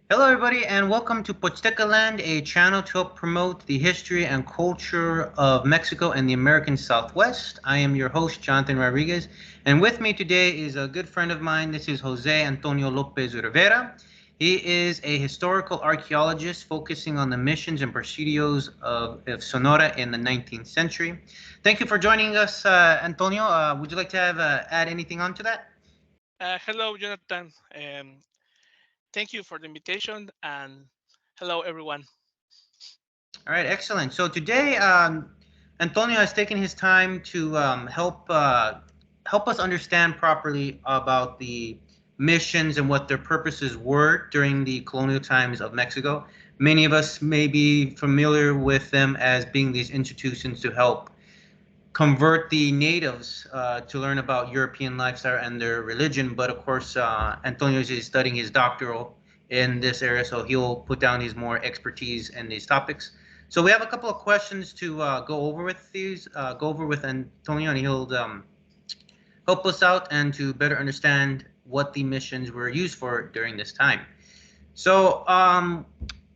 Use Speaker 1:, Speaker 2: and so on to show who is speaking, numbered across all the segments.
Speaker 1: Hello, everybody, and welcome to Pochteca Land, a channel to help promote the history and culture of Mexico and the American Southwest. I am your host, Jonathan Rodriguez, and with me today is a good friend of mine. This is Jose Antonio Lopez Rivera. He is a historical archaeologist focusing on the missions and presidios of Sonora in the 19th century. Thank you for joining us, Antonio. Would you like to add anything on to that?
Speaker 2: Hello, Jonathan. Thank you for the invitation, and hello, everyone.
Speaker 1: All right, excellent. So today, Antonio has taken his time to help us understand properly about the missions and what their purposes were during the colonial times of Mexico. Many of us may be familiar with them as being these institutions to help convert the natives to learn about European lifestyle and their religion. But of course, Antonio is studying his doctoral in this area, so he'll put down his more expertise in these topics. So we have a couple of questions to go over with Antonio, and he'll help us out and to better understand what the missions were used for during this time. So,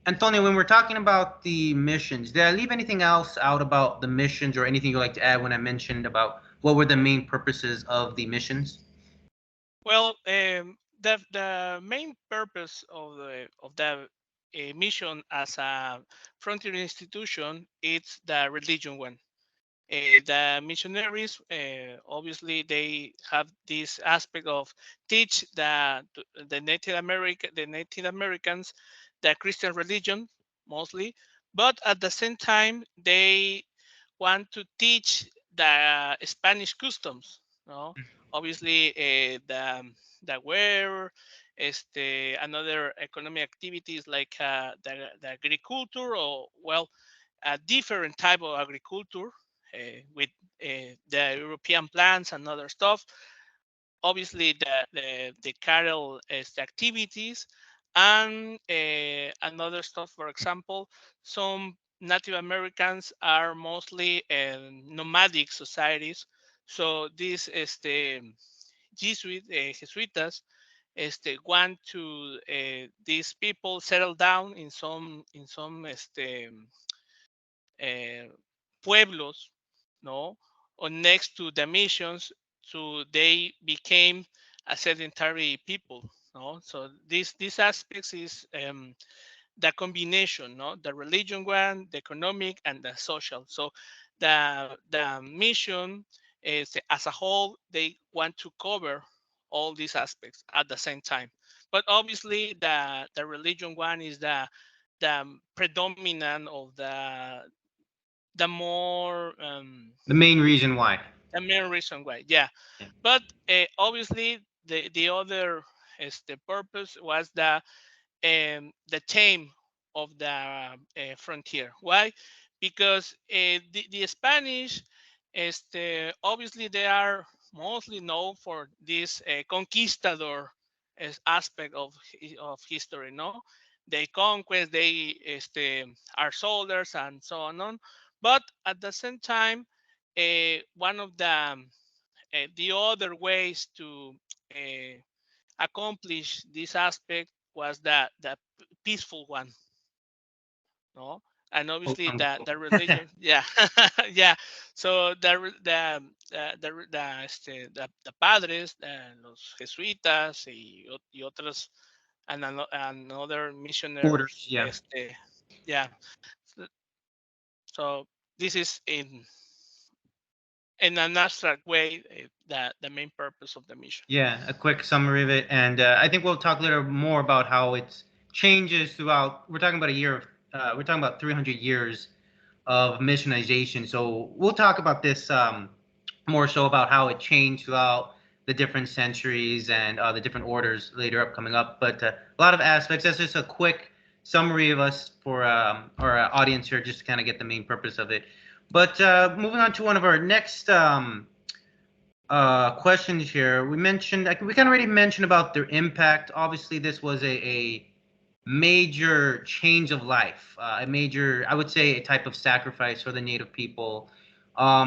Speaker 1: Antonio, when we're talking about the missions, did I leave anything else out about the missions or anything you'd like to add when I mentioned about what were the main purposes of the missions?
Speaker 2: Well, the main purpose of the mission as a frontier institution is the religion one. The missionaries, obviously, they have this aspect of teach the Native Americans the Christian religion mostly, but at the same time they want to teach the Spanish customs. No, obviously the wear, another economic activities like the agriculture, or well, a different type of agriculture with the European plants and other stuff. Obviously, the cattle activities and another stuff. For example, some Native Americans are mostly nomadic societies. So these Jesuitas want to these people settle down in some uh, pueblos, no, or next to the missions, so they became a sedentary people, no. So these aspects is the combination, no, the religion one, the economic, and the social. So the mission is as a whole, they want to cover all these aspects at the same time. But obviously, the religion one is the predominant of the more
Speaker 1: The main reason why.
Speaker 2: the main reason why, yeah.
Speaker 1: Yeah.
Speaker 2: But obviously, the other is the purpose was the tame of the frontier. Why? Because the Spanish is obviously they are mostly known for this conquistador aspect of history. No, they conquest, they are soldiers and so on. But at the same time, one of the other ways to uh, accomplish this aspect was the peaceful one, no. And
Speaker 1: Quote
Speaker 2: obviously
Speaker 1: unquote.
Speaker 2: the religion, yeah. Yeah. So the padres, los jesuitas y otros, and other
Speaker 1: Orders,
Speaker 2: missionaries,
Speaker 1: yeah.
Speaker 2: yeah. So so this is in an abstract way the main purpose of the mission.
Speaker 1: Yeah, a quick summary of it, and I think we'll talk later more about how it changes throughout. We're talking about a year of, we're talking about 300 years of missionization. So we'll talk about this more so about how it changed throughout the different centuries and the different orders later up coming up. But a lot of aspects. That's just a quick summary of us for our audience here, just to kind of get the main purpose of it. But moving on to one of our next questions here. We mentioned, like, we kind of already mentioned about their impact. Obviously, this was a major change of life, a major, I would say, a type of sacrifice for the native people. A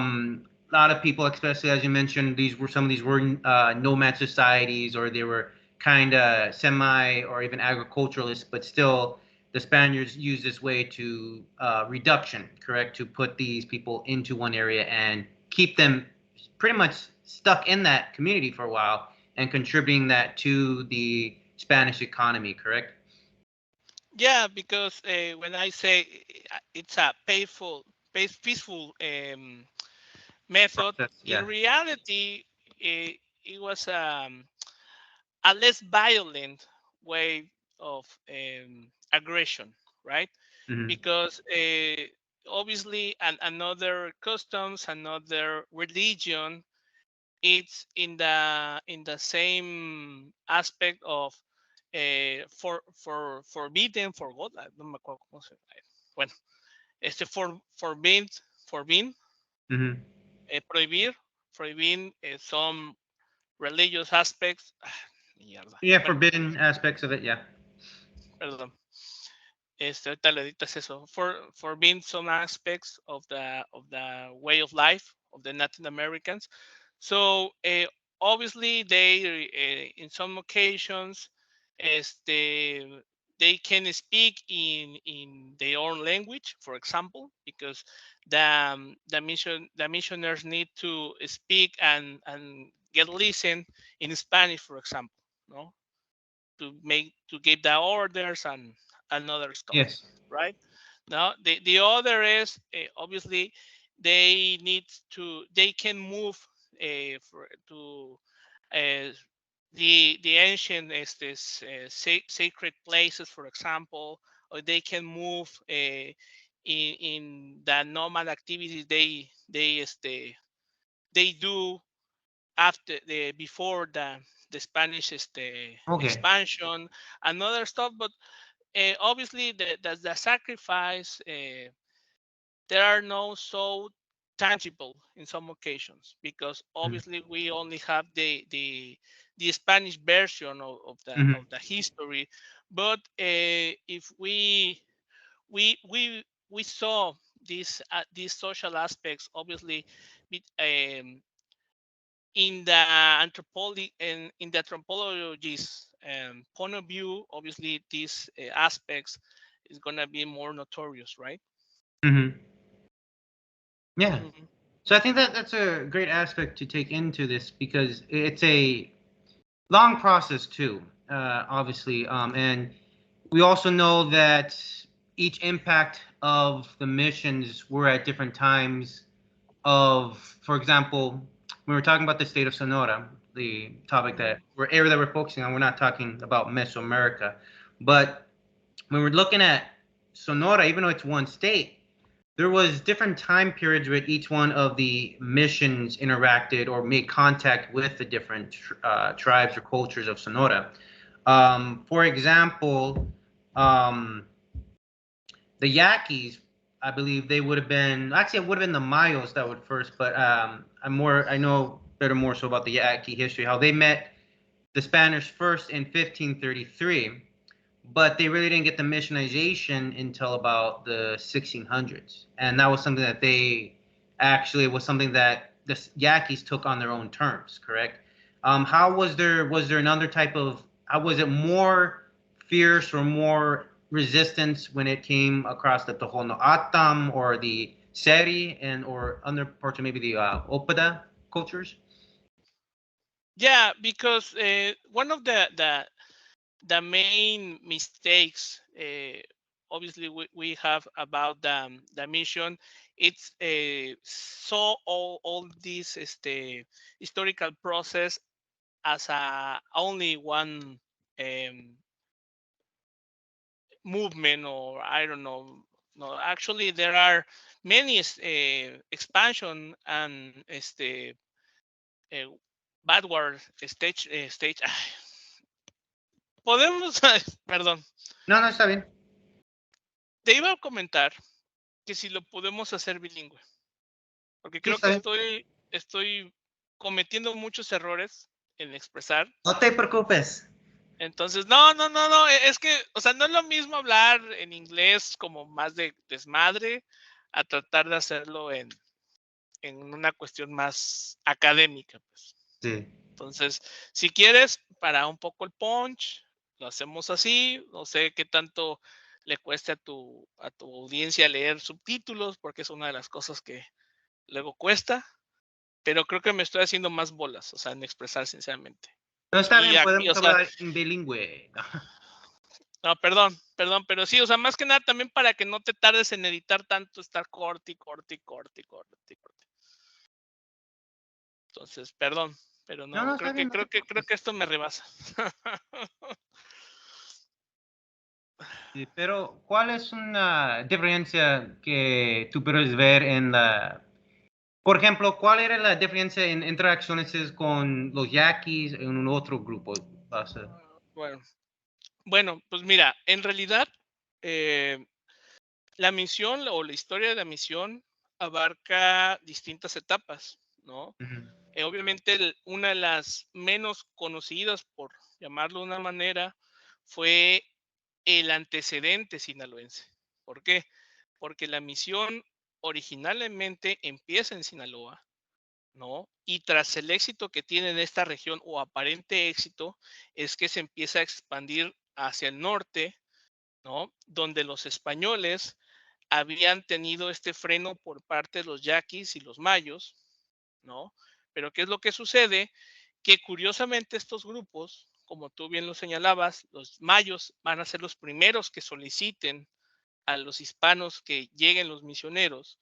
Speaker 1: lot of people, especially as you mentioned, these were some of these were nomad societies, or they were kind of semi or even agriculturalists, but still the Spaniards use this way to reduction, correct? To put these people into one area and keep them pretty much stuck in that community for a while and contributing that to the Spanish economy, correct?
Speaker 2: Yeah, because when I say it's a peaceful method,
Speaker 1: Process,
Speaker 2: in
Speaker 1: yeah.
Speaker 2: reality, it was a less violent way of aggression, right?
Speaker 1: Hmm.
Speaker 2: Because obviously another customs, another religion, it's in the same aspect of for forbidden for God. No me acuerdo cómo se. Bueno, forbidden,
Speaker 1: Hmm.
Speaker 2: prohibir, some religious aspects. Mierda.
Speaker 1: Yeah,
Speaker 2: Bueno,
Speaker 1: forbidden aspects of it, yeah.
Speaker 2: perdón. Ahorita le editas eso. Forbidden some aspects of the way of life of the Latin Americans. So obviously they in some occasions they can speak in their own language, for example, because the missioners need to speak and get listen in Spanish, for example, no, to give the orders and other stuff,
Speaker 1: Yes.
Speaker 2: right? Now the other is obviously they can move to uh, the ancient sacred places, for example, or they can move in the nomad activities they do after before the Spanish
Speaker 1: Okay.
Speaker 2: expansion and other stuff. But obviously the sacrifice there are no so tangible in some occasions, because obviously we only have the Spanish version
Speaker 1: Mm-hmm.
Speaker 2: of the history. But if we saw these social aspects, obviously in the anthropology and in the anthropologist's point of view, obviously these aspects is gonna be more notorious, right?
Speaker 1: Mm-hmm. Yeah.
Speaker 2: Mhm.
Speaker 1: So I think that that's a great aspect to take into this because it's a long process too, obviously. And we also know that each impact of the missions were at different times of, for example, when we're talking about the state of Sonora, the topic that
Speaker 2: Mhm.
Speaker 1: we're area that we're focusing on, we're not talking about Mesoamerica, but when we're looking at Sonora, even though it's one state, there was different time periods where each one of the missions interacted or made contact with the different tribes or cultures of Sonora. For example, um, the Yaquis, I believe they would have been actually it would have been the Mayos that would first, but I know better more so about the Yaqui history, how they met the Spanish first in 1533, but they really didn't get the missionization until about the 1600s, and that was something that they actually was something that the Yaquis took on their own terms. Correct. How was there another type of how was it more fierce or more resistance when it came across the Tohono Atam or the Seri and or other parts of maybe the Opada cultures?
Speaker 2: Yeah, because one of the main mistakes obviously we have about the mission, it's saw all this historical process as a only one um, movement, or I don't know. No, actually there are many expansion and uh, backward stage. Podemos, perdón,
Speaker 1: No, no, está bien.
Speaker 2: te iba a comentar que si lo podemos hacer bilingüe, porque
Speaker 1: Sí,
Speaker 2: creo
Speaker 1: está
Speaker 2: que
Speaker 1: bien.
Speaker 2: estoy cometiendo muchos errores en expresar.
Speaker 1: No te preocupes.
Speaker 2: Entonces, no, es que, o sea, no es lo mismo hablar en inglés como más de desmadre a tratar de hacerlo en una cuestión más académica, pues.
Speaker 1: Sí.
Speaker 2: Entonces, si quieres, para un poco el punch, lo hacemos así, no sé qué tanto le cueste a tu audiencia leer subtítulos, porque es una de las cosas que luego cuesta, pero creo que me estoy haciendo más bolas, o sea, en expresar sinceramente.
Speaker 1: No, está
Speaker 2: Y
Speaker 1: bien,
Speaker 2: aquí, o
Speaker 1: podemos
Speaker 2: sea,
Speaker 1: hablar en bilingüe.
Speaker 2: no, perdón, pero sí, o sea, más que nada también para que no te tardes en editar tanto, estar corte y corte y corte y corte y corte. Entonces, perdón, pero
Speaker 1: No, no,
Speaker 2: no,
Speaker 1: está bien, no te
Speaker 2: creo
Speaker 1: preocupes.
Speaker 2: que esto me rebasa.
Speaker 1: Sí, pero, ¿cuál es una diferencia que tú puedes ver en la... Por ejemplo, ¿cuál era la diferencia en interacciones con los yaquis en un otro grupo?
Speaker 2: Bueno, bueno, pues mira, en realidad eh, la misión o la historia de la misión abarca distintas etapas, ¿no?
Speaker 1: Ujú,
Speaker 2: Obviamente una de las menos conocidas, por llamarlo de una manera, fue el antecedente sinaloense. ¿Por qué? Porque la misión originalmente empieza en Sinaloa, ¿no? Y tras el éxito que tiene en esta región o aparente éxito, es que se empieza a expandir hacia el norte, ¿no? Donde los españoles habían tenido este freno por parte de los yaquis y los mayos, ¿no? Pero ¿qué es lo que sucede? Que curiosamente estos grupos, como tú bien lo señalabas, los mayos van a ser los primeros que soliciten a los hispanos que lleguen los misioneros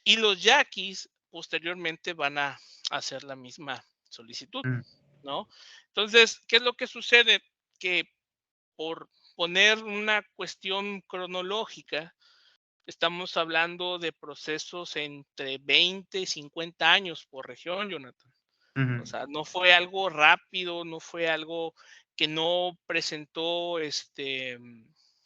Speaker 2: y los yaquis posteriormente van a hacer la misma solicitud,
Speaker 1: ujú,
Speaker 2: ¿no? Entonces, ¿qué es lo que sucede? Que por poner una cuestión cronológica, estamos hablando de procesos entre 20 y 50 años por región, Jonathan. O
Speaker 1: ujú,
Speaker 2: sea, no fue algo rápido, no fue algo que no presentó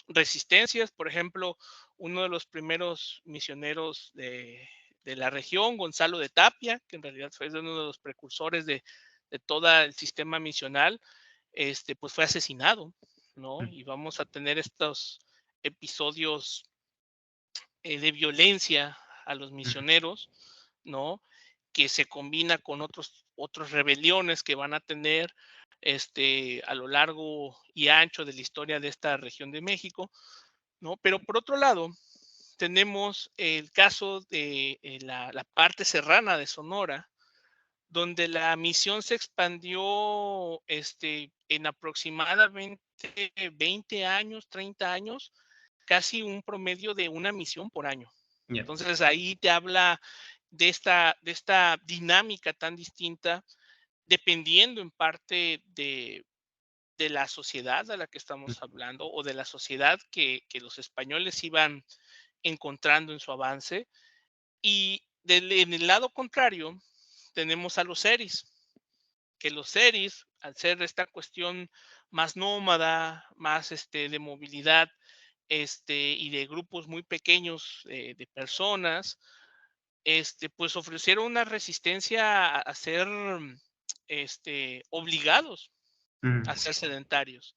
Speaker 2: resistencias. Por ejemplo, uno de los primeros misioneros de la región, Gonzalo de Tapia, que en realidad fue uno de los precursores de todo el sistema misional, pues fue asesinado, ¿no?
Speaker 1: ujú,
Speaker 2: Y vamos a tener estos episodios de violencia a los
Speaker 1: ujú,
Speaker 2: misioneros, ¿no? Que se combina con otros rebeliones que van a tener a lo largo y ancho de la historia de esta región de México, ¿no? Pero por otro lado, tenemos el caso de la parte serrana de Sonora, donde la misión se expandió en aproximadamente 20 años, 30 años, casi un promedio de una misión por año.
Speaker 1: ya,
Speaker 2: Entonces ahí te habla de esta dinámica tan distinta, dependiendo en parte de la sociedad a la que estamos
Speaker 1: ujú,
Speaker 2: hablando o de la sociedad que los españoles iban encontrando en su avance. Y en el lado contrario, tenemos a los seris, que los seris, al ser esta cuestión más nómada, más de movilidad, y de grupos muy pequeños de personas, pues ofrecieron una resistencia a ser obligados
Speaker 1: ujú,
Speaker 2: a ser sedentarios.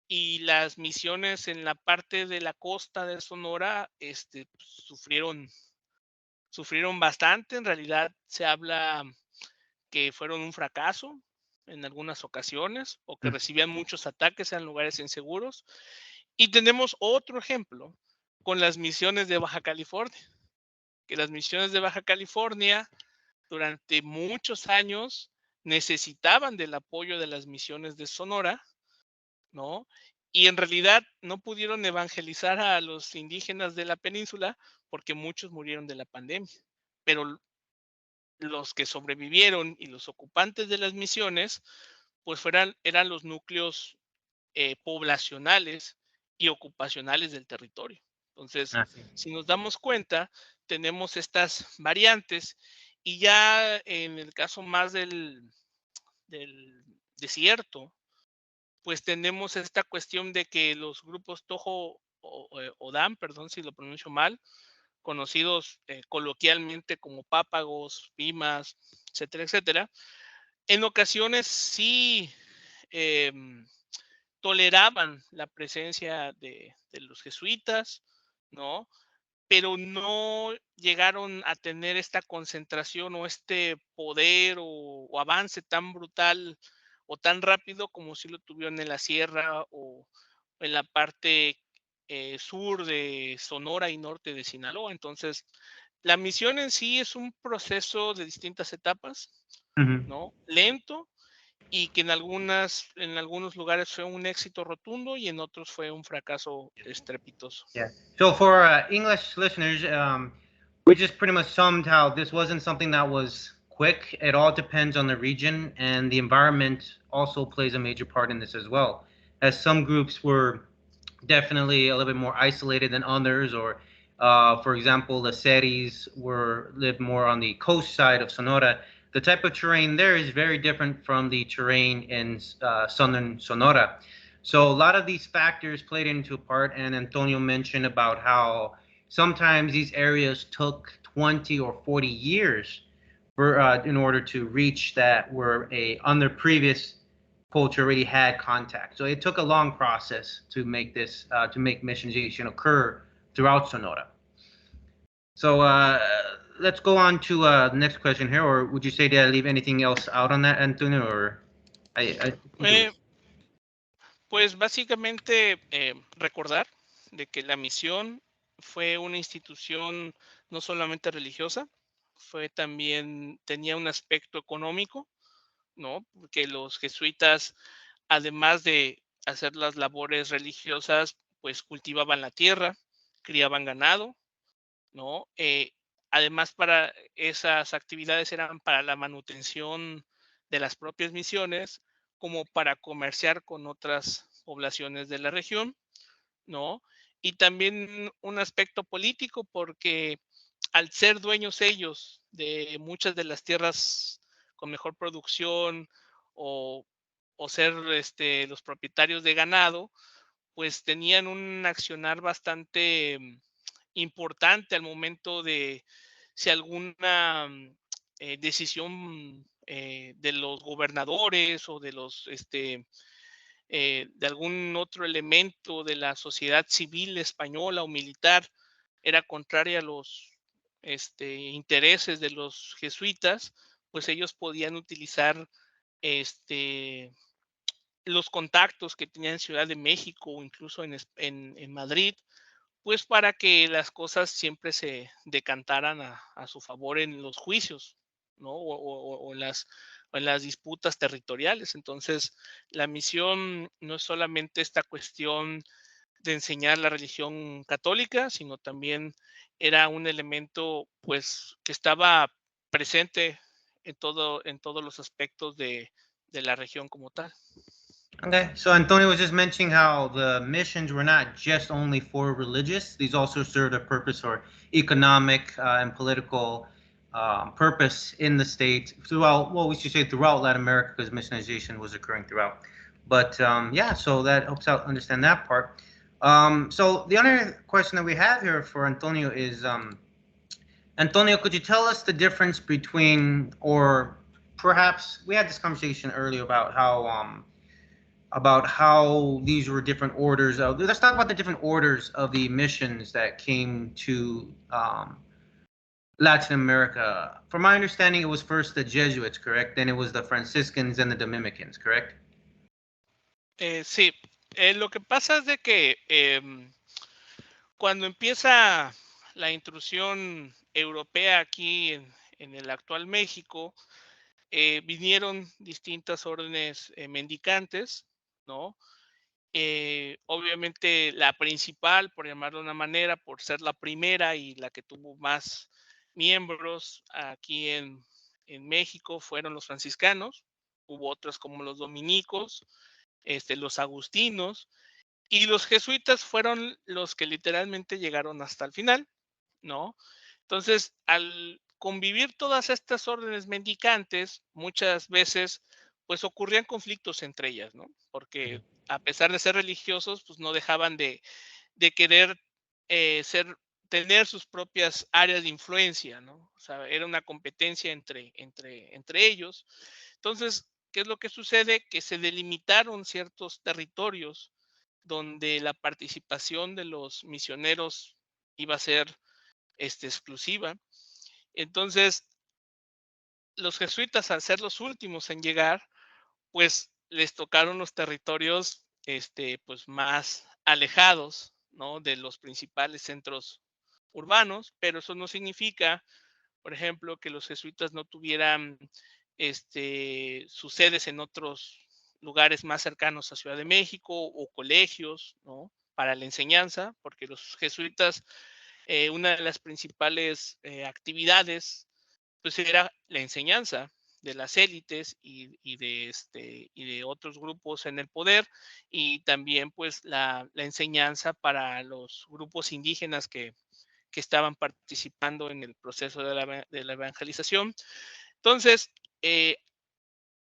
Speaker 2: Y las misiones en la parte de la costa de Sonora pues, sufrieron bastante. En realidad se habla que fueron un fracaso en algunas ocasiones o que
Speaker 1: ujú,
Speaker 2: recibían muchos ataques en lugares inseguros. Y tenemos otro ejemplo con las misiones de Baja California, que las misiones de Baja California durante muchos años necesitaban del apoyo de las misiones de Sonora, ¿no? Y en realidad no pudieron evangelizar a los indígenas de la península porque muchos murieron de la pandemia. Pero los que sobrevivieron y los ocupantes de las misiones, pues eran los núcleos poblacionales y ocupacionales del territorio. Entonces,
Speaker 1: así.
Speaker 2: si nos damos cuenta, tenemos estas variantes y ya en el caso más del desierto, pues tenemos esta cuestión de que los grupos Tojo Odam, perdón si lo pronuncio mal, conocidos coloquialmente como pápagos, pimas, etcétera, etcétera, en ocasiones sí em, toleraban la presencia de los jesuitas, ¿no? Pero no llegaron a tener esta concentración o este poder o avance tan brutal o tan rápido como si lo tuvieron en la sierra o en la parte sur de Sonora y norte de Sinaloa. Entonces, la misión en sí es un proceso de distintas etapas,
Speaker 1: Mhm.
Speaker 2: ¿no? Lento y que en algunos lugares fue un éxito rotundo y en otros fue un fracaso estrepitoso.
Speaker 1: Yeah. So for English listeners, we just pretty much summed how this wasn't something that was quick. It all depends on the region, and the environment also plays a major part in this as well. As some groups were definitely a little bit more isolated than others, or for example, the Seris were lived more on the coast side of Sonora. The type of terrain there is very different from the terrain in southern Sonora. So a lot of these factors played into a part, and Antonio mentioned about how sometimes these areas took 20 or 40 years for in order to reach that where a under previous culture already had contact. So it took a long process to make this to make missionization occur throughout Sonora. So let's go on to the next question here. Or would you say did I leave anything else out on that, Antonio? Or I think it
Speaker 2: Eh,
Speaker 1: was.
Speaker 2: pues básicamente recordar de que la misión fue una institución no solamente religiosa, fue también, tenía un aspecto económico, ¿no? Porque los jesuitas, además de hacer las labores religiosas, pues cultivaban la tierra, criaban ganado, ¿no? Además, para esas actividades eran para la manutención de las propias misiones, como para comerciar con otras poblaciones de la región, ¿no? Y también un aspecto político, porque al ser dueños ellos de muchas de las tierras con mejor producción o, o ser los propietarios de ganado, pues tenían un accionar bastante importante al momento de si alguna decisión de los gobernadores o de los de algún otro elemento de la sociedad civil española o militar era contraria a los intereses de los jesuitas, pues ellos podían utilizar este, los contactos que tenían en Ciudad de México o incluso en Madrid, pues para que las cosas siempre se decantaran a su favor en los juicios, ¿no? O en las disputas territoriales. Entonces, la misión no es solamente esta cuestión de enseñar la religión católica, sino también era un elemento, pues, que estaba presente en todos los aspectos de la región como tal.
Speaker 1: Okay, so Antonio was just mentioning how the missions were not just only for religious; these also served a purpose for economic and political purpose in the state throughout. Well, we should say throughout Latin America, because missionization was occurring throughout. But yeah, so that helps out understand that part. So the other question that we have here for Antonio is, Antonio, could you tell us the difference between, or perhaps we had this conversation earlier about how these were different orders of. Let's talk about the different orders of the missions that came to Latin America. From my understanding, it was first the Jesuits, correct? Then it was the Franciscans and the Dominicans, correct?
Speaker 2: Sí, lo que pasa es de que cuando empieza la intrusión europea aquí en el actual México, vinieron distintas órdenes mendicantes, ¿no? Obviamente la principal, por llamarlo de una manera, por ser la primera y la que tuvo más miembros aquí en México, fueron los franciscanos. Hubo otros como los dominicos, los agustinos, y los jesuitas fueron los que literalmente llegaron hasta el final, ¿no? Entonces, al convivir todas estas órdenes mendicantes, muchas veces, pues ocurrían conflictos entre ellas, ¿no? Porque a pesar de ser religiosos, pues no dejaban de querer ser, tener sus propias áreas de influencia, ¿no? O sea, era una competencia entre ellos. Entonces, ¿qué es lo que sucede? Que se delimitaron ciertos territorios donde la participación de los misioneros iba a ser exclusiva. Entonces, los jesuitas, al ser los últimos en llegar, pues les tocaron los territorios pues más alejados, ¿no? De los principales centros urbanos, pero eso no significa, por ejemplo, que los jesuitas no tuvieran sus sedes en otros lugares más cercanos a Ciudad de México o colegios, ¿no? Para la enseñanza, porque los jesuitas, una de las principales actividades, pues era la enseñanza de las élites y de otros grupos en el poder, y también pues la enseñanza para los grupos indígenas que estaban participando en el proceso de la evangelización. Entonces, eh,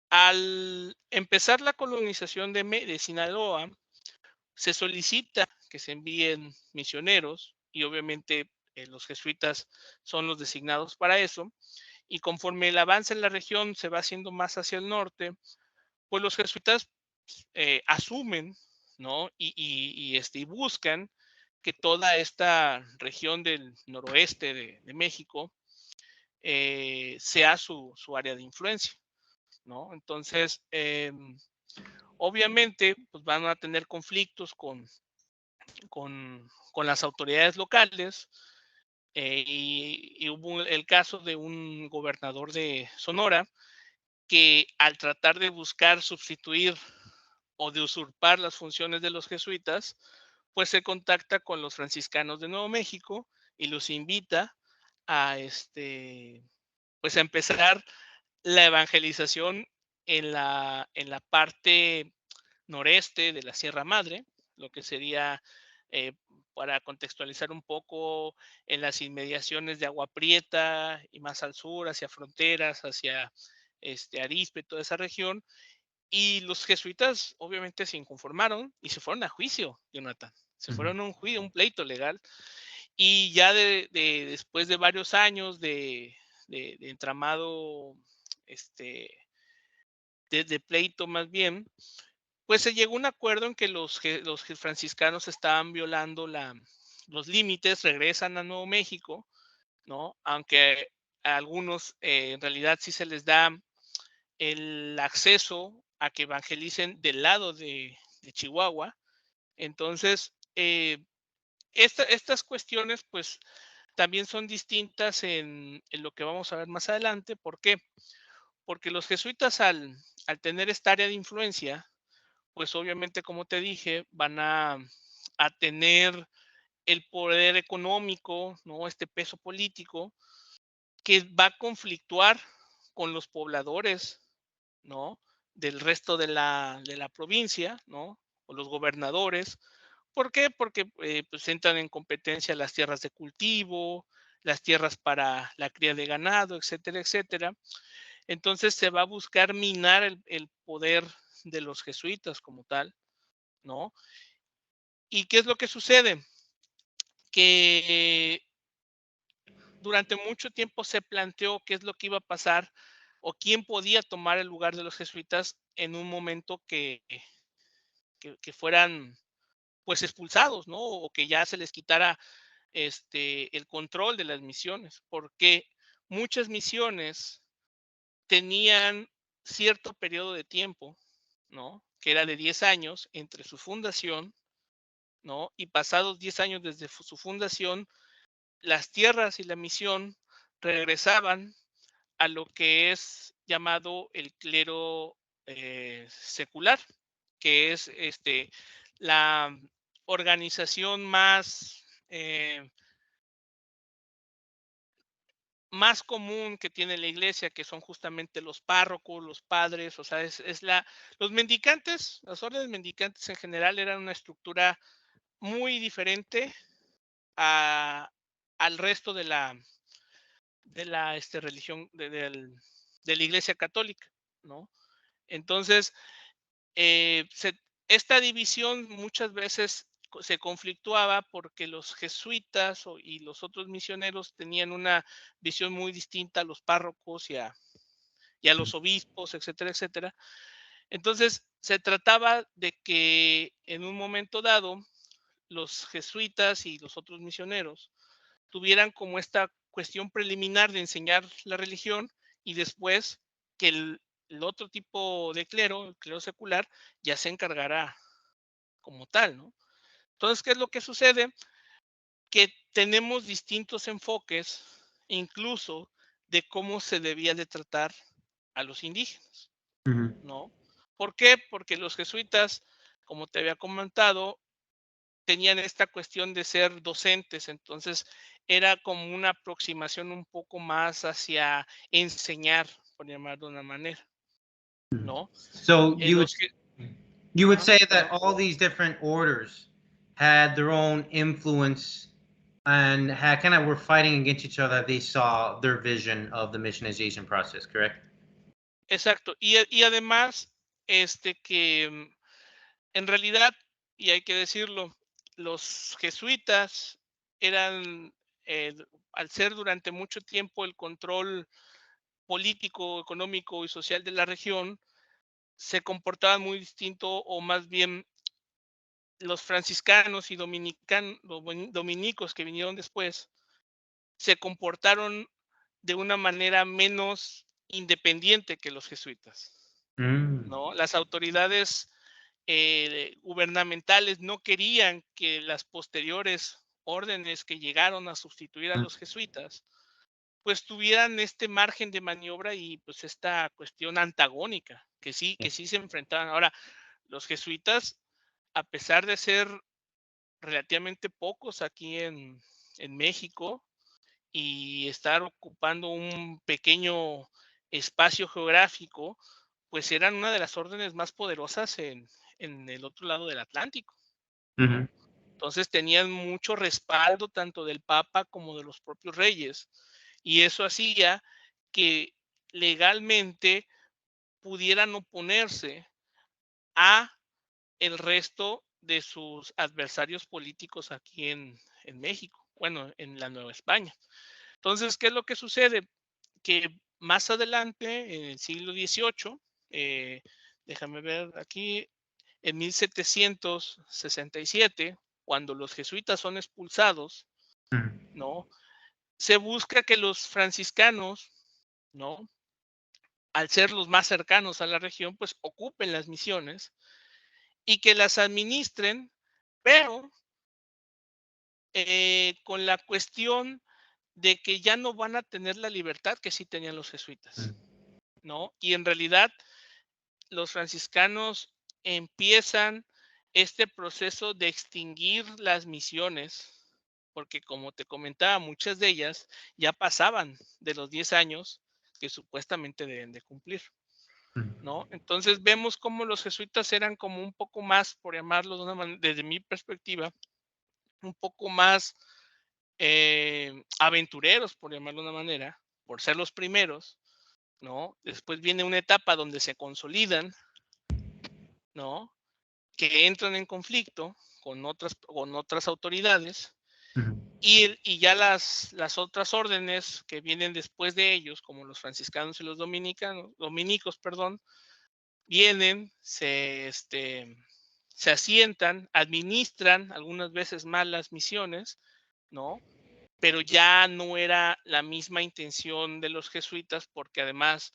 Speaker 2: al empezar la colonización de Sinaloa, se solicita que se envíen misioneros y obviamente los jesuitas son los designados para eso. Y conforme el avance en la región se va haciendo más hacia el norte, pues los jesuitas asumen, ¿no? Y buscan que toda esta región del noroeste de México sea su área de influencia, ¿no? Entonces, obviamente, pues van a tener conflictos con las autoridades locales. Y hubo el caso de un gobernador de Sonora que, al tratar de buscar sustituir o de usurpar las funciones de los jesuitas, pues se contacta con los franciscanos de Nuevo México y los invita a pues a empezar la evangelización en la parte noreste de la Sierra Madre, lo que sería, eh, para contextualizar un poco, en las inmediaciones de Agua Prieta y más al sur, hacia fronteras, hacia Arizpe, toda esa región. Y los jesuitas obviamente se inconformaron y se fueron a juicio, Jonathan. Se fueron a un juicio, un pleito legal. Y ya después de varios años de entramado, este, de pleito más bien, pues se llegó a un acuerdo en que los franciscanos estaban violando los límites, regresan a Nuevo México, ¿no? Aunque a algunos en realidad sí se les da el acceso a que evangelicen del lado de Chihuahua. Entonces, estas cuestiones pues también son distintas en lo que vamos a ver más adelante. ¿Por qué? Porque los jesuitas al tener esta área de influencia, pues obviamente, como te dije, van a tener el poder económico, ¿no? Este peso político que va a conflictuar con los pobladores, ¿no? Del resto de la provincia, ¿no? O los gobernadores. ¿Por qué? Porque pues entran en competencia las tierras de cultivo, las tierras para la cría de ganado, etcétera, etcétera. Entonces se va a buscar minar el poder de los jesuitas como tal, ¿no? ¿Y qué es lo que sucede? Que durante mucho tiempo se planteó qué es lo que iba a pasar o quién podía tomar el lugar de los jesuitas en un momento que fueran pues expulsados, ¿no? O que ya se les quitara el control de las misiones, porque muchas misiones tenían cierto periodo de tiempo, ¿no? Que era de 10 años entre su fundación, ¿no? Y pasados 10 años desde su fundación, las tierras y la misión regresaban a lo que es llamado el clero secular, que es la organización más común que tiene la iglesia, que son justamente los párrocos, los padres. O sea, los mendicantes, las órdenes mendicantes en general eran una estructura muy diferente a, al resto de la religión, de la iglesia católica, ¿no? Entonces, eh, se- esta división muchas veces se conflictuaba porque los jesuitas y los otros misioneros tenían una visión muy distinta a los párrocos y a los obispos, etcétera, etcétera. Entonces, se trataba de que en un momento dado los jesuitas y los otros misioneros tuvieran como esta cuestión preliminar de enseñar la religión y después que el otro tipo de clero, el clero secular, ya se encargará como tal, ¿no? Entonces, ¿qué es lo que sucede? Que tenemos distintos enfoques, incluso de cómo se debía de tratar a los indígenas,
Speaker 1: Mhm.
Speaker 2: ¿no? ¿Por qué? Porque los jesuitas, como te había comentado, tenían esta cuestión de ser docentes, entonces era como una aproximación un poco más hacia enseñar, por llamar de una manera, ¿no?
Speaker 1: So
Speaker 2: Los que,
Speaker 1: you would
Speaker 2: ajá,
Speaker 1: say that
Speaker 2: perdón.
Speaker 1: all these different orders had their own influence and had kind of were fighting against each other. They saw their vision of the missionization process, correct?
Speaker 2: Exacto. Y además, que en realidad, y hay que decirlo, los jesuitas eran, al ser durante mucho tiempo el control político, económico y social de la región, se comportaban muy distinto, o más bien los franciscanos y dominicos que vinieron después, se comportaron de una manera menos independiente que los jesuitas,
Speaker 1: Mm.
Speaker 2: ¿no? Las autoridades gubernamentales no querían que las posteriores órdenes que llegaron a sustituir a los jesuitas, pues tuvieran este margen de maniobra y pues esta cuestión antagónica, que sí se enfrentaban. Ahora, los jesuitas, a pesar de ser relativamente pocos aquí en México y estar ocupando un pequeño espacio geográfico, pues eran una de las órdenes más poderosas en el otro lado del Atlántico,
Speaker 1: Mhm.
Speaker 2: ¿no? Entonces tenían mucho respaldo tanto del Papa como de los propios reyes, y eso hacía que legalmente pudieran oponerse a el resto de sus adversarios políticos aquí en México, bueno, en la Nueva España. Entonces, ¿qué es lo que sucede? Que más adelante, en el siglo XVIII, déjame ver aquí, en 1767, cuando los jesuitas son expulsados,
Speaker 1: Mhm.
Speaker 2: ¿no? Se busca que los franciscanos, ¿no? Al ser los más cercanos a la región, pues ocupen las misiones y que las administren, pero con la cuestión de que ya no van a tener la libertad que sí tenían los jesuitas, ¿no? Y en realidad los franciscanos empiezan este proceso de extinguir las misiones, porque como te comentaba, muchas de ellas ya pasaban de los 10 años que supuestamente deben de cumplir, ¿no? Entonces vemos cómo los jesuitas eran como un poco más, por llamarlo de una manera, desde mi perspectiva, un poco más aventureros, por llamarlo de una manera, por ser los primeros, ¿no? Después viene una etapa donde se consolidan, ¿no? Que entran en conflicto con otras autoridades
Speaker 1: Mhm.
Speaker 2: y ya las otras órdenes que vienen después de ellos, como los franciscanos y los dominicos, perdón, vienen, se asientan, administran algunas veces mal las misiones, ¿no? Pero ya no era la misma intención de los jesuitas porque además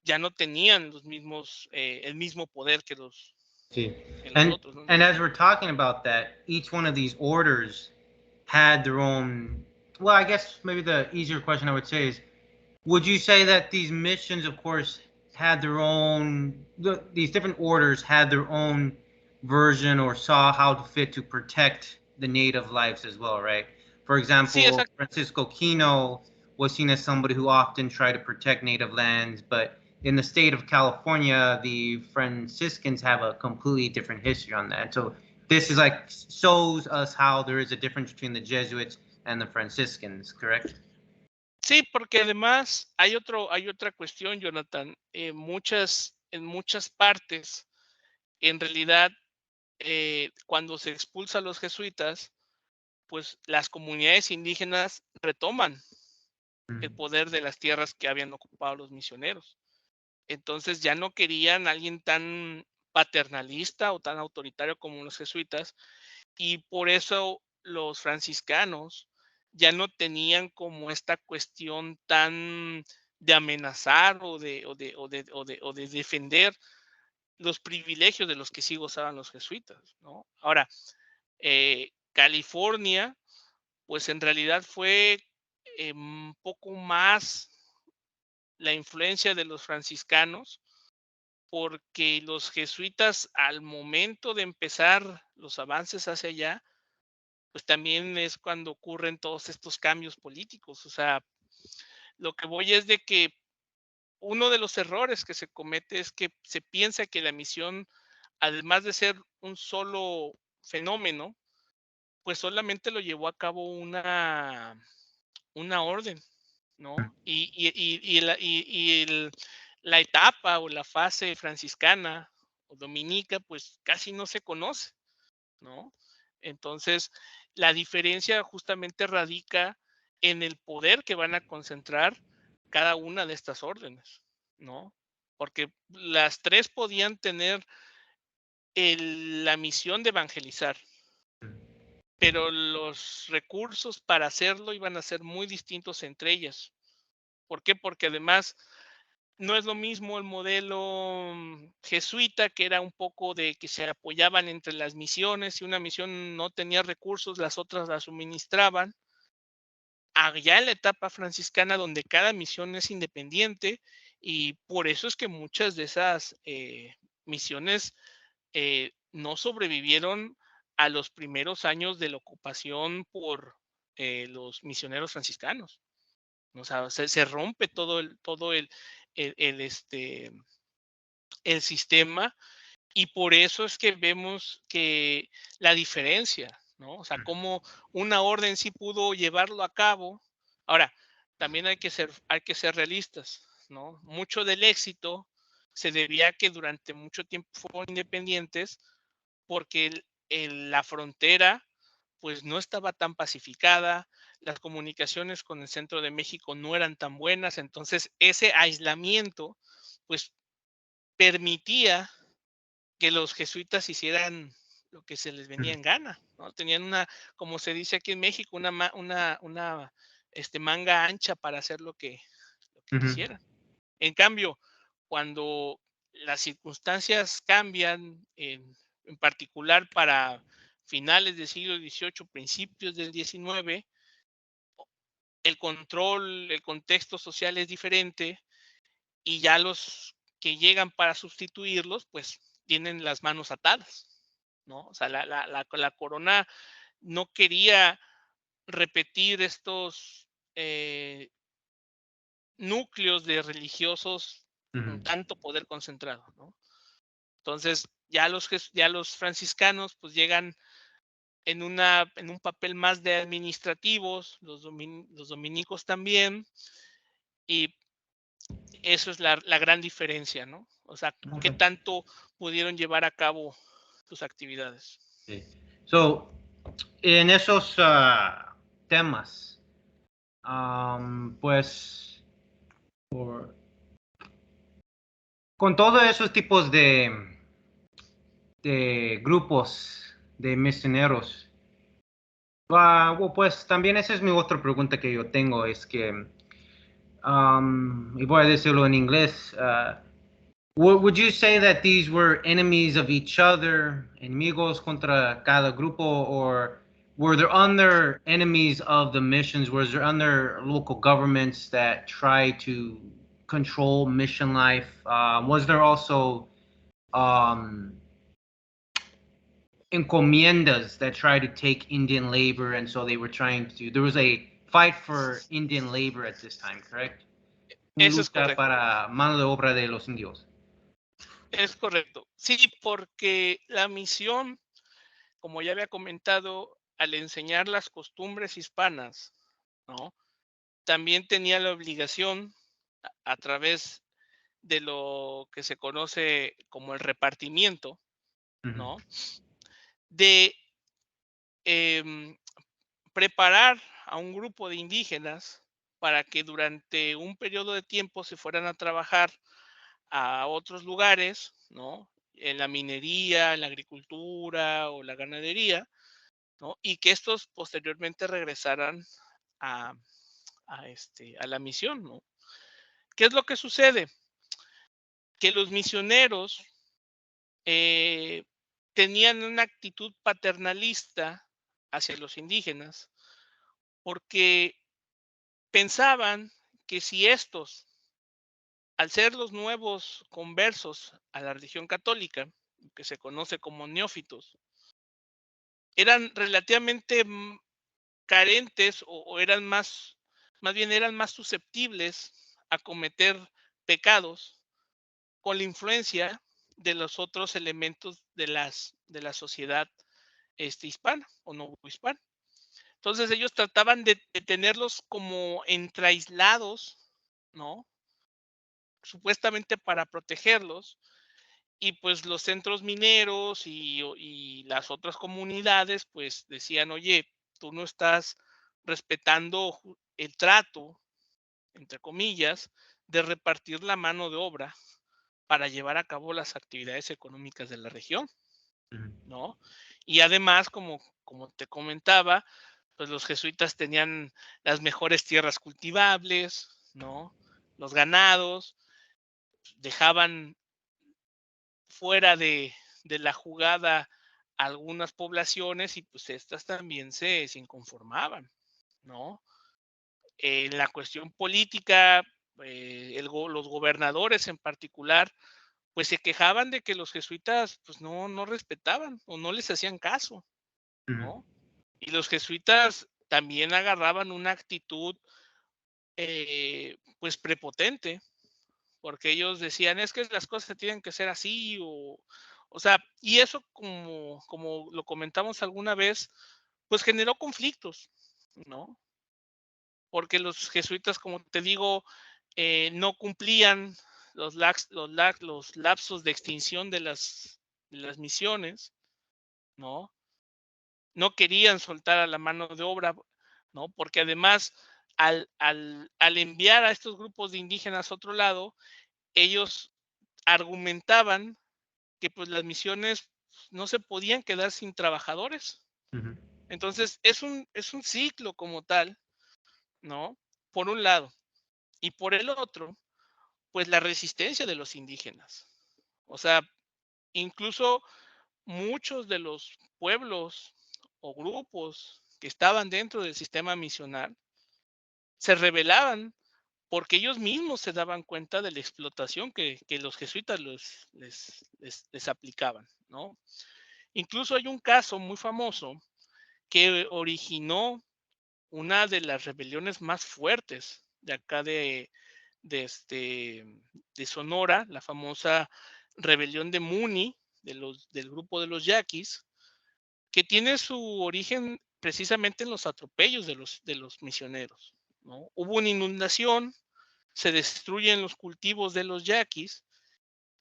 Speaker 2: ya no tenían el mismo poder
Speaker 1: See,
Speaker 2: que los
Speaker 1: and
Speaker 2: otros, ¿no?
Speaker 1: and as we're talking about that, each one of these orders had their own. Well, I guess maybe the easier question I would say is, would you say that these missions, of course, had their own? These different orders had their own version or saw how to fit to protect the native lives as well, right? For
Speaker 2: Sí,
Speaker 1: example,
Speaker 2: exacto.
Speaker 1: Francisco Kino was seen as somebody who often tried to protect native lands, but in the state of California, the Franciscans have a completely different history on that. So this is like shows us how there is a difference between the Jesuits and the Franciscans, correct?
Speaker 2: Sí, porque además hay otra cuestión, Jonathan. En muchas partes, en realidad, cuando se expulsa a los jesuitas, pues las comunidades indígenas retoman el
Speaker 1: Mm.
Speaker 2: poder de las tierras que habían ocupado los misioneros. Entonces ya no querían a alguien tan paternalista o tan autoritario como los jesuitas, y por eso los franciscanos ya no tenían como esta cuestión tan de amenazar o de defender los privilegios de los que sí gozaban los jesuitas, ¿no? Ahora, California, pues en realidad fue un poco más la influencia de los franciscanos, porque los jesuitas al momento de empezar los avances hacia allá, pues también es cuando ocurren todos estos cambios políticos. O sea, lo que voy es de que uno de los errores que se comete es que se piensa que la misión, además de ser un solo fenómeno, pues solamente lo llevó a cabo una orden, ¿no? La etapa o la fase franciscana o dominica, pues casi no se conoce, ¿no? Entonces, la diferencia justamente radica en el poder que van a concentrar cada una de estas órdenes, ¿no? Porque las tres podían tener la misión de evangelizar, pero los recursos para hacerlo iban a ser muy distintos entre ellas. ¿Por qué? Porque además no es lo mismo el modelo jesuita, que era un poco de que se apoyaban entre las misiones. Si una misión no tenía recursos, las otras la suministraban. Allá en la etapa franciscana, donde cada misión es independiente, y por eso es que muchas de esas misiones no sobrevivieron a los primeros años de la ocupación por los misioneros franciscanos. O sea, se rompe todo el sistema, y por eso es que vemos que la diferencia, ¿no? O sea, cómo una orden sí pudo llevarlo a cabo. Ahora, también hay que ser realistas, ¿no? Mucho del éxito se debía a que durante mucho tiempo fueron independientes, porque la frontera pues no estaba tan pacificada, las comunicaciones con el centro de México no eran tan buenas, entonces ese aislamiento pues permitía que los jesuitas hicieran lo que se les venía en gana, ¿no? Tenían como se dice aquí en México, manga ancha para hacer lo que
Speaker 1: Ujú,
Speaker 2: quisieran. En cambio, cuando las circunstancias cambian, en particular para finales del siglo XVIII, principios del XIX, el control, el contexto social es diferente, y ya los que llegan para sustituirlos, pues tienen las manos atadas, ¿no? O sea, la corona no quería repetir estos núcleos de religiosos
Speaker 1: ujú.
Speaker 2: con tanto poder concentrado, ¿no? Entonces, ya los franciscanos pues llegan en un papel más de administrativos, los dominicos también, y eso es la gran diferencia, ¿no? O sea, qué
Speaker 1: Okay.
Speaker 2: tanto pudieron llevar a cabo sus actividades.
Speaker 1: Sí. So, en esos temas, pues, por- con todos esos tipos de grupos de misioneros, pues también esa es mi otra pregunta que yo tengo, es que, y voy a decirlo en inglés, would you say that these were enemies of each other, enemigos contra cada grupo, or were there other enemies of the missions? Was there other local governments that try to control mission life? Was there also um, encomiendas that tried to take Indian labor, and so they were trying to? There was a fight for Indian labor at this time, correct? Una
Speaker 2: Eso es
Speaker 1: lucha
Speaker 2: correcto.
Speaker 1: para mano de obra de los indios.
Speaker 2: Es correcto. Sí, porque la misión, como ya había comentado, al enseñar las costumbres hispanas, ¿no? También tenía la obligación, a través de lo que se conoce como el repartimiento,
Speaker 1: Ujú,
Speaker 2: ¿no? De em, preparar a un grupo de indígenas para que durante un periodo de tiempo se fueran a trabajar a otros lugares, ¿no? En la minería, en la agricultura o la ganadería, ¿no? Y que estos posteriormente regresaran a, a la misión, ¿no? ¿qué es lo que sucede? Que los misioneros tenían una actitud paternalista hacia los indígenas porque pensaban que si estos, al ser los nuevos conversos a la religión católica, que se conoce como neófitos, eran relativamente carentes o eran más bien eran más susceptibles a cometer pecados con la influencia de los otros elementos de la sociedad hispana o no hispana. Entonces ellos trataban de tenerlos como aislados, ¿no? Supuestamente para protegerlos, y pues los centros mineros y las otras comunidades pues decían, oye, tú no estás respetando el trato, entre comillas, de repartir la mano de obra para llevar a cabo las actividades económicas de la región,
Speaker 1: Ujú.
Speaker 2: ¿no? Y además, como te comentaba, pues los jesuitas tenían las mejores tierras cultivables, ¿no? Los ganados, dejaban fuera de la jugada algunas poblaciones y pues estas también se inconformaban, ¿no? En la cuestión política, los gobernadores en particular, pues se quejaban de que los jesuitas pues no respetaban o no les hacían caso,
Speaker 1: Ujú.
Speaker 2: ¿no? Y los jesuitas también agarraban una actitud pues prepotente, porque ellos decían, es que las cosas tienen que ser así, o sea, y eso como lo comentamos alguna vez, pues generó conflictos, ¿no? Porque los jesuitas, como te digo, no cumplían los lapsos de extinción de las misiones, ¿no? No querían soltar a la mano de obra, ¿no? Porque además, al enviar a estos grupos de indígenas a otro lado, ellos argumentaban que pues las misiones no se podían quedar sin trabajadores.
Speaker 1: Ujú.
Speaker 2: Entonces, es un ciclo como tal, ¿no? Por un lado. Y por el otro, pues la resistencia de los indígenas. O sea, incluso muchos de los pueblos o grupos que estaban dentro del sistema misional se rebelaban porque ellos mismos se daban cuenta de la explotación que los jesuitas les aplicaban, ¿no? Incluso hay un caso muy famoso que originó una de las rebeliones más fuertes de acá de, este, de Sonora, la famosa rebelión de Muni, del grupo de los Yaquis, que tiene su origen precisamente en los atropellos de los misioneros, ¿no? Hubo una inundación, se destruyen los cultivos de los Yaquis,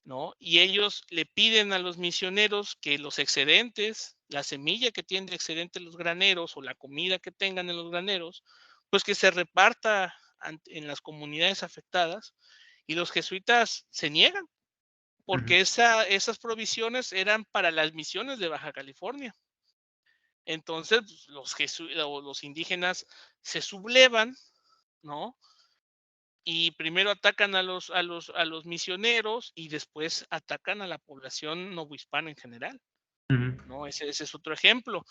Speaker 2: ¿no? Y ellos le piden a los misioneros que los excedentes, la semilla que tienen de excedente los graneros o la comida que tengan en los graneros, pues que se reparta en las comunidades afectadas, y los jesuitas se niegan
Speaker 1: Ujú.
Speaker 2: porque esas provisiones eran para las misiones de Baja California. Entonces, pues, los indígenas se sublevan, ¿no? Y primero atacan a los misioneros y después atacan a la población novohispana en general,
Speaker 1: Ujú.
Speaker 2: ¿no? Ese es otro ejemplo.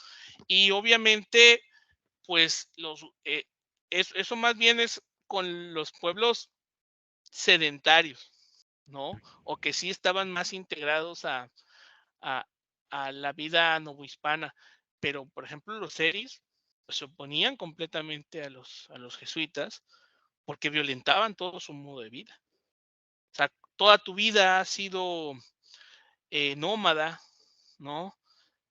Speaker 2: Y obviamente, pues eso más bien es con los pueblos sedentarios, ¿no? O que sí estaban más integrados a, a la vida novohispana. Pero, por ejemplo, los seris pues, se oponían completamente a los jesuitas porque violentaban todo su modo de vida. O sea, toda tu vida has sido nómada, ¿no?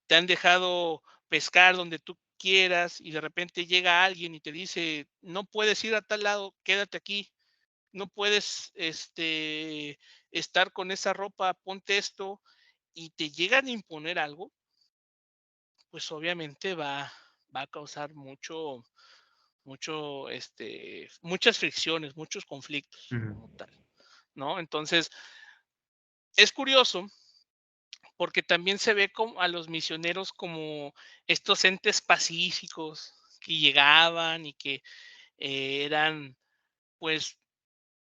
Speaker 2: Te han dejado pescar donde tú quieras y de repente llega alguien y te dice, no puedes ir a tal lado, quédate aquí, no puedes estar con esa ropa, ponte esto, y te llegan a imponer algo, pues obviamente va a causar muchas fricciones, muchos conflictos
Speaker 1: Ujú.
Speaker 2: como tal, ¿no? Entonces, es curioso porque también se ve como a los misioneros como estos entes pacíficos que llegaban y que eran, pues,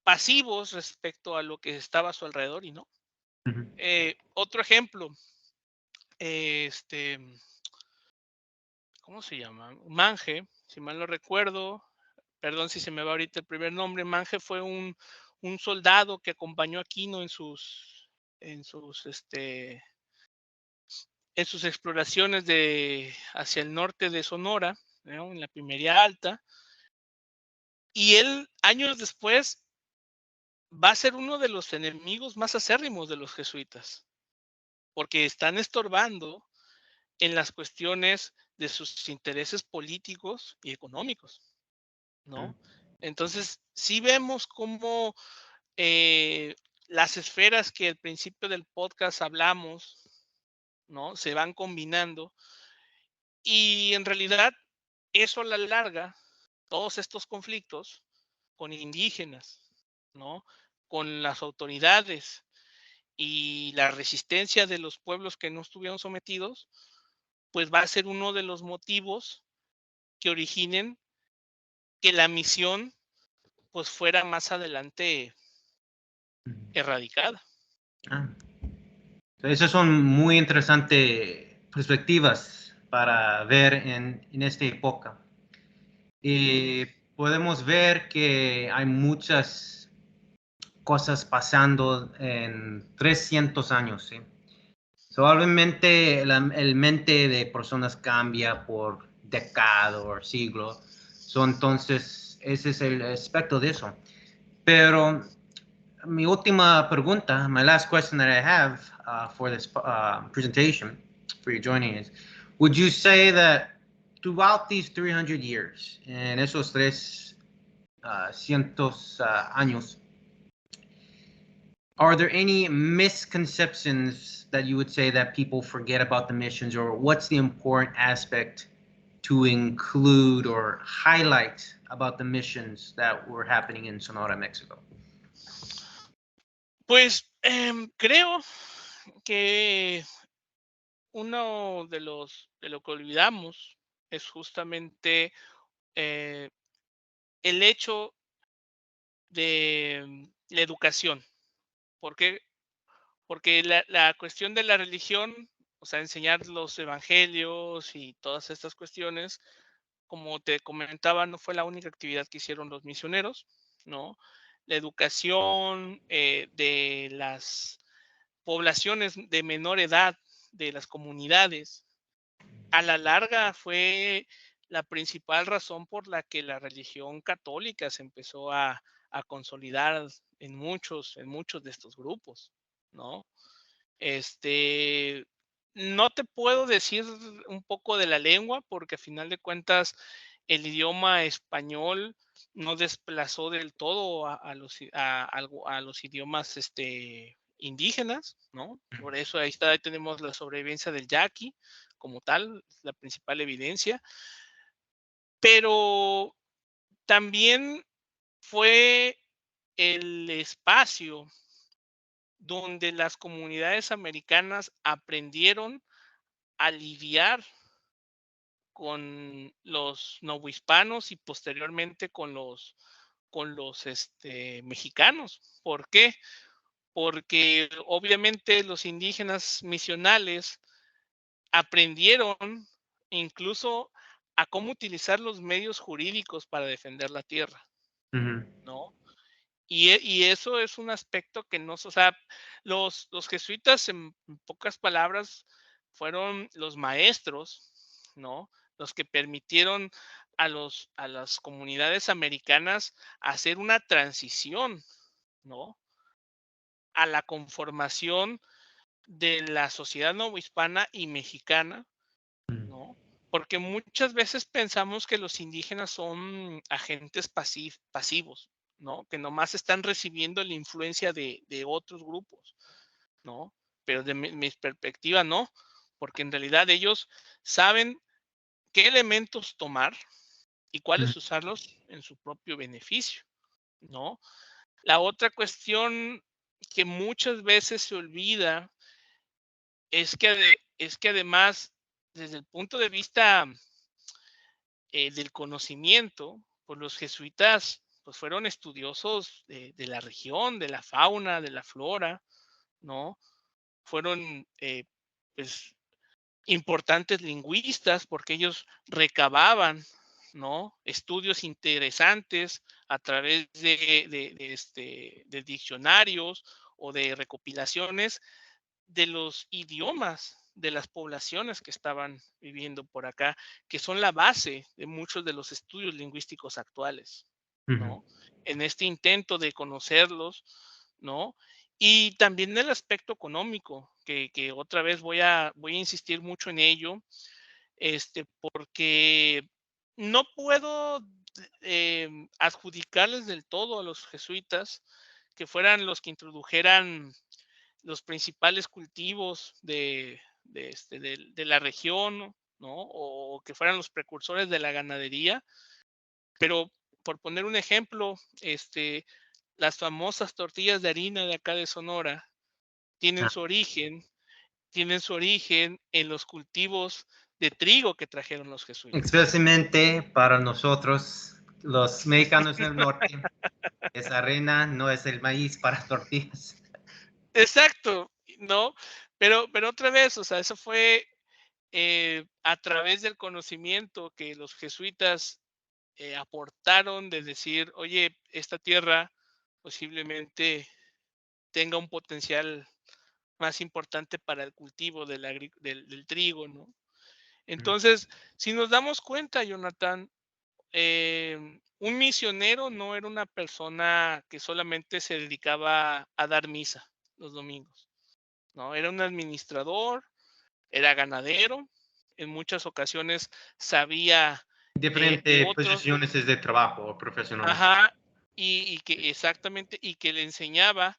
Speaker 2: pasivos respecto a lo que estaba a su alrededor y no.
Speaker 1: Ujú.
Speaker 2: Otro ejemplo, este, ¿cómo se llama? Mange, si mal no recuerdo, perdón si se me va ahorita el primer nombre, Mange fue un soldado que acompañó a Quino en sus, en sus exploraciones hacia el norte de Sonora, ¿no? En la Pimería Alta, y él años después va a ser uno de los enemigos más acérrimos de los jesuitas, porque están estorbando en las cuestiones de sus intereses políticos y económicos, ¿no? Entonces, sí vemos cómo las esferas que al principio del podcast hablamos, ¿no? Se van combinando y en realidad eso a la larga, todos estos conflictos con indígenas, ¿no? Con las autoridades y la resistencia de los pueblos que no estuvieron sometidos, pues va a ser uno de los motivos que originen que la misión pues fuera más adelante erradicada.
Speaker 1: Ah, esas son muy interesantes perspectivas para ver en esta época. Y podemos ver que hay muchas cosas pasando en 300 años, ¿sí? Probablemente el mente de personas cambia por década o siglo. Entonces, ese es el aspecto de eso. Pero mi última pregunta, my last question that I have for this presentation, for your joining is, would you say that throughout these 300 years, en esos cientos años, are there any misconceptions that you would say that people forget about the missions, or what's the important aspect to include or highlight about the missions that were happening in Sonora, Mexico?
Speaker 2: Pues creo que uno de lo que olvidamos es justamente eh, el hecho de la educación. ¿Por qué? Porque la cuestión de la religión, o sea, enseñar los evangelios y todas estas cuestiones, como te comentaba, no fue la única actividad que hicieron los misioneros, ¿no? La educación de las poblaciones de menor edad, de las comunidades, a la larga fue la principal razón por la que la religión católica se empezó a consolidar en muchos de estos grupos, ¿no? Este, no te puedo decir un poco de la lengua, porque a final de cuentas el idioma español no desplazó del todo a los idiomas indígenas, ¿no? Por eso ahí está, ahí tenemos la sobrevivencia del yaqui como tal, la principal evidencia, pero también fue el espacio donde las comunidades americanas aprendieron a lidiar con los novohispanos y posteriormente con los mexicanos. ¿Por qué? Porque obviamente los indígenas misionales aprendieron incluso a cómo utilizar los medios jurídicos para defender la tierra,
Speaker 1: Mm-hmm.
Speaker 2: ¿no? Y eso es un aspecto que no, o sea, los jesuitas en pocas palabras fueron los maestros, ¿no? Los que permitieron a las comunidades americanas hacer una transición, ¿no? A la conformación de la sociedad novohispana y mexicana, ¿no? Porque muchas veces pensamos que los indígenas son agentes pasivos, ¿no? Que nomás están recibiendo la influencia de otros grupos, ¿no? Pero de mi perspectiva no, porque en realidad ellos saben qué elementos tomar y cuáles usarlos en su propio beneficio, ¿no? La otra cuestión que muchas veces se olvida es que además, desde el punto de vista del conocimiento, pues los jesuitas pues fueron estudiosos de la región, de la fauna, de la flora, ¿no? Fueron pues importantes lingüistas porque ellos recababan, ¿no? Estudios interesantes a través de diccionarios o de recopilaciones de los idiomas de las poblaciones que estaban viviendo por acá, que son la base de muchos de los estudios lingüísticos actuales,
Speaker 1: Ujú.
Speaker 2: ¿no? En este intento de conocerlos, ¿no? Y también el aspecto económico, que otra vez voy a insistir mucho en ello, porque no puedo adjudicarles del todo a los jesuitas que fueran los que introdujeran los principales cultivos de la región, ¿no? O que fueran los precursores de la ganadería. Pero por poner un ejemplo, las famosas tortillas de harina de acá de Sonora tienen
Speaker 1: Ah,
Speaker 2: su origen, tienen su origen en los cultivos de trigo que trajeron los jesuitas.
Speaker 1: especialmente para nosotros, los mexicanos del norte, esa harina no es el maíz para tortillas.
Speaker 2: Exacto, ¿no? Pero otra vez, o sea, eso fue a través del conocimiento que los jesuitas aportaron de decir, oye, esta tierra posiblemente tenga un potencial más importante para el cultivo del trigo, ¿no?
Speaker 1: Mm,
Speaker 2: Entonces, si nos damos cuenta, Jonathan, un misionero no era una persona que solamente se dedicaba a dar misa los domingos, ¿no? Era un administrador, era ganadero, en muchas ocasiones sabía de
Speaker 1: Diferentes
Speaker 2: otros,
Speaker 1: posiciones de trabajo profesional.
Speaker 2: ajá, y que exactamente, y que le enseñaba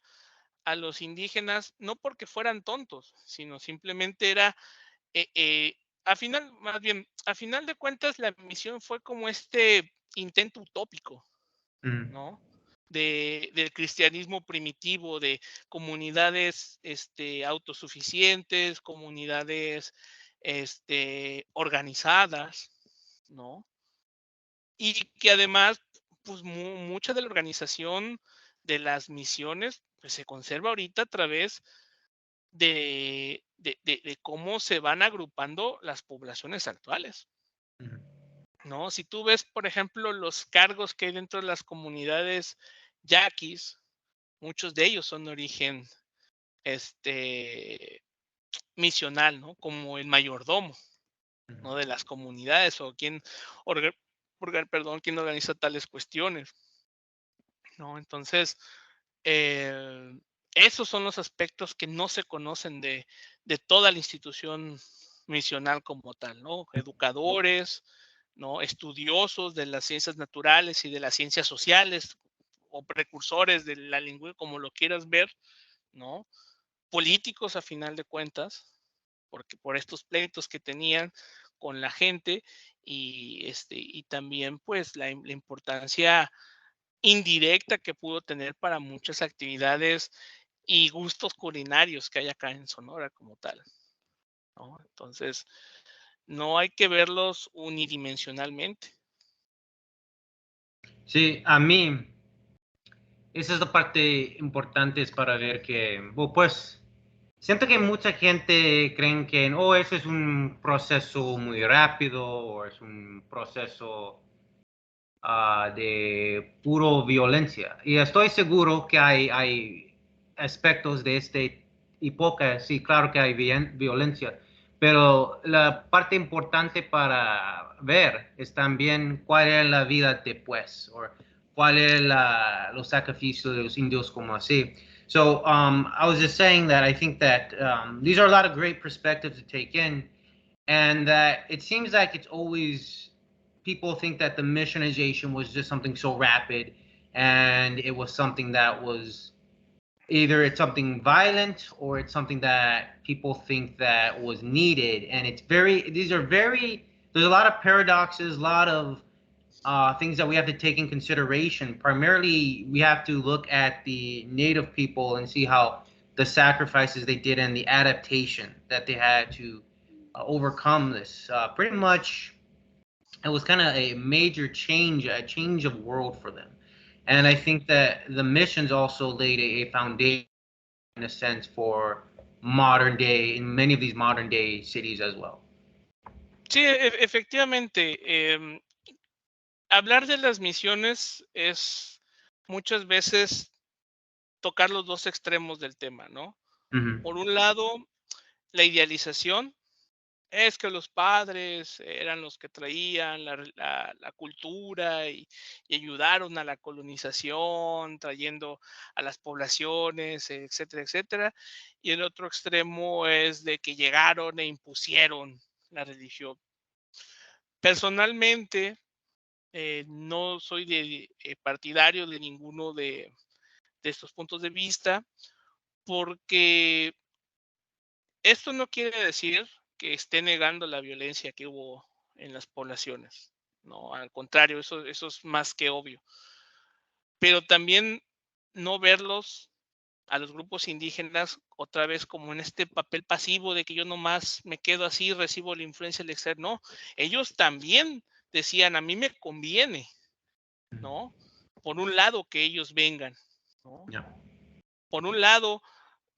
Speaker 2: a los indígenas, no porque fueran tontos, sino simplemente era, a final, más bien, a final de cuentas, la misión fue como este intento utópico,
Speaker 1: Mm,
Speaker 2: ¿no? Del cristianismo primitivo, de comunidades autosuficientes, comunidades organizadas, ¿no? Y que además, pues mucha de la organización de las misiones pues, se conserva ahorita a través de cómo se van agrupando las poblaciones actuales,
Speaker 1: mm,
Speaker 2: ¿no? Si tú ves, por ejemplo, los cargos que hay dentro de las comunidades yaquis, muchos de ellos son de origen este, misional, ¿no? Como el mayordomo,
Speaker 1: mm.
Speaker 2: ¿no? De las comunidades o quien organiza tales cuestiones, ¿no? Entonces, eh, esos son los aspectos que no se conocen de toda la institución misional como tal, ¿no? Educadores, ¿no? Estudiosos de las ciencias naturales y de las ciencias sociales o precursores de la lengua, como lo quieras ver, ¿no? Políticos a final de cuentas, porque por estos pleitos que tenían con la gente y también pues la importancia indirecta que pudo tener para muchas actividades y gustos culinarios que hay acá en Sonora como tal, ¿no? Entonces, no hay que verlos unidimensionalmente.
Speaker 1: Sí, a mí, esa es la parte importante es para ver que, bueno, pues, siento que mucha gente creen que, oh, eso es un proceso muy rápido o es un proceso de puro violencia. Y estoy seguro que hay aspectos de esta época, sí, claro que hay violencia, pero la parte importante para ver es también cuál era la vida después, o cuál era los sacrificios de los indios como así. So I was just saying that I think that these are a lot of great perspectives to take in, and that it seems like it's always people think that the missionization was just something so rapid and it was something that was either it's something violent or it's something that people think that was needed, and it's very these are very there's a lot of paradoxes, a lot of things that we have to take in consideration. Primarily we have to look at the native people and see how the sacrifices they did and the adaptation that they had to overcome this. Pretty much it was kind of a major change, a change of world for them. And I think that the missions also laid a foundation, in a sense, for modern day, in many of these modern day cities as well.
Speaker 2: Sí, efectivamente. Hablar de las misiones es muchas veces tocar los dos extremos del tema, ¿no?
Speaker 1: Mm-hmm.
Speaker 2: Por un lado, la idealización. Es que los padres eran los que traían la cultura y ayudaron a la colonización, trayendo a las poblaciones, etcétera, etcétera. Y el otro extremo es de que llegaron e impusieron la religión. Personalmente, no soy partidario de ninguno de estos puntos de vista, porque esto no quiere decir que esté negando la violencia que hubo en las poblaciones. No, al contrario, eso es más que obvio. Pero también no verlos a los grupos indígenas otra vez como en este papel pasivo de que yo nomás me quedo así, recibo la influencia del externo. No, ellos también decían, a mí me conviene, ¿no? Por un lado que ellos vengan, ¿no?
Speaker 1: Yeah.
Speaker 2: Por un lado,